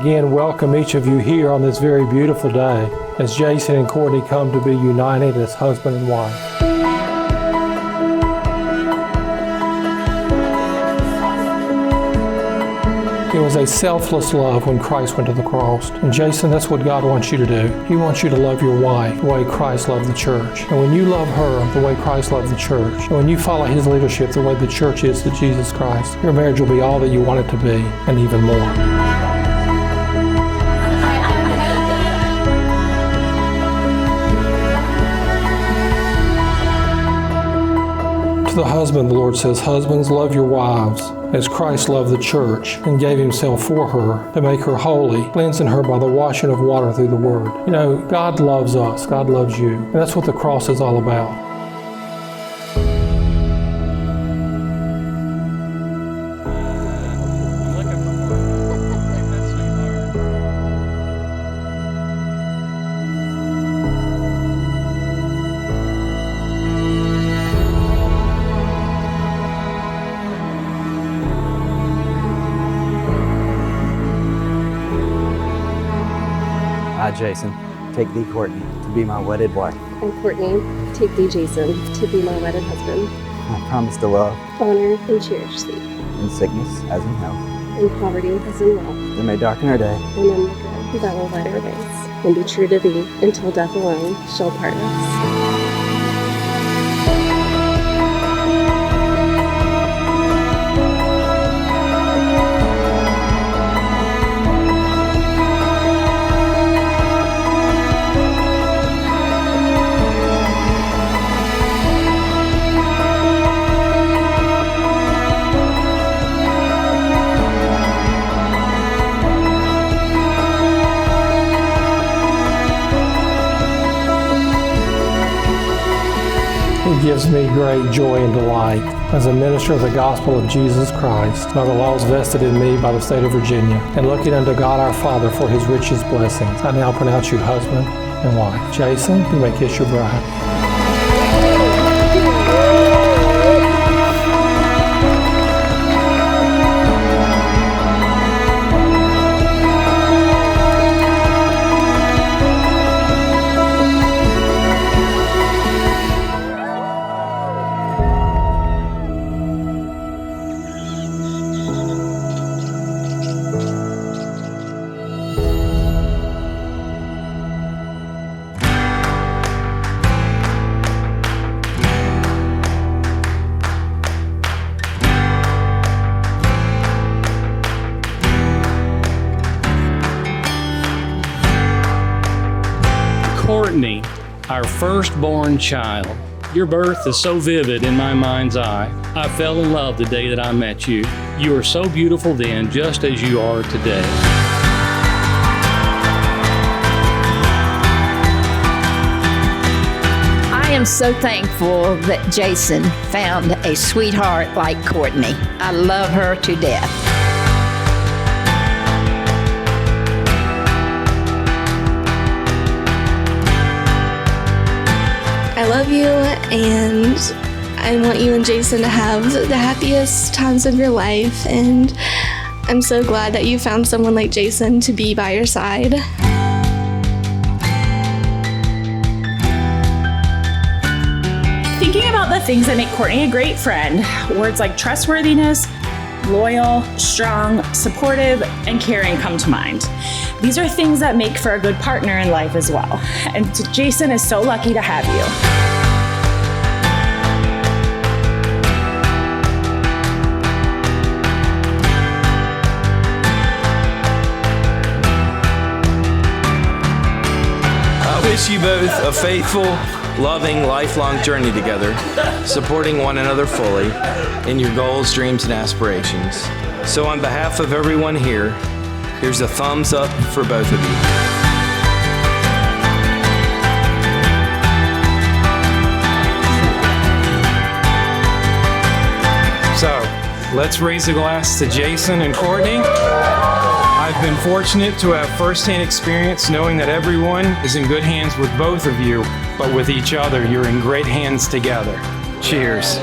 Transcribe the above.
again welcome each of you here on this very beautiful day as Jason and Courtney come to be united as husband and wife. It was a selfless love when Christ went to the cross. And Jason, that's what God wants you to do. He wants you to love your wife the way Christ loved the church. And when you love her the way Christ loved the church, and when you follow his leadership the way the church is to Jesus Christ, your marriage will be all that you want it to be and even more. To the husband, the Lord says, husbands, love your wives as Christ loved the church and gave himself for her to make her holy, cleansing her by the washing of water through the word. You know, God loves us. God loves you. And that's what the cross is all about. I, Jason, take thee, Courtney, to be my wedded wife. And Courtney, take thee, Jason, to be my wedded husband. I promise to love, honor, and cherish thee. in sickness as in health. In poverty as in wealth. That may darken our day. And in the good that will light our days. And be true to thee until death alone shall part us. It gives me great joy and delight as a minister of the gospel of Jesus Christ, by the laws vested in me by the state of Virginia, and looking unto God our Father for his richest blessings. I now pronounce you husband and wife. Jason, you may kiss your bride. Courtney, our firstborn child. Your birth is so vivid in my mind's eye. I fell in love the day that I met you. You were so beautiful then, just as you are today. I am so thankful that Jason found a sweetheart like Courtney. I love her to death. I love you, and I want you and Jason to have the happiest times of your life, and I'm so glad that you found someone like Jason to be by your side. Thinking about the things that make Courtney a great friend, words like trustworthiness, loyal, strong, supportive, and caring come to mind. These are things that make for a good partner in life as well. And Jason is so lucky to have you. I wish you both a faithful, loving, lifelong journey together, supporting one another fully in your goals, dreams, and aspirations. So on behalf of everyone here, here's a thumbs up for both of you. So, let's raise a glass to Jason and Courtney. I've been fortunate to have firsthand experience knowing that everyone is in good hands with both of you, but with each other, you're in great hands together. Cheers.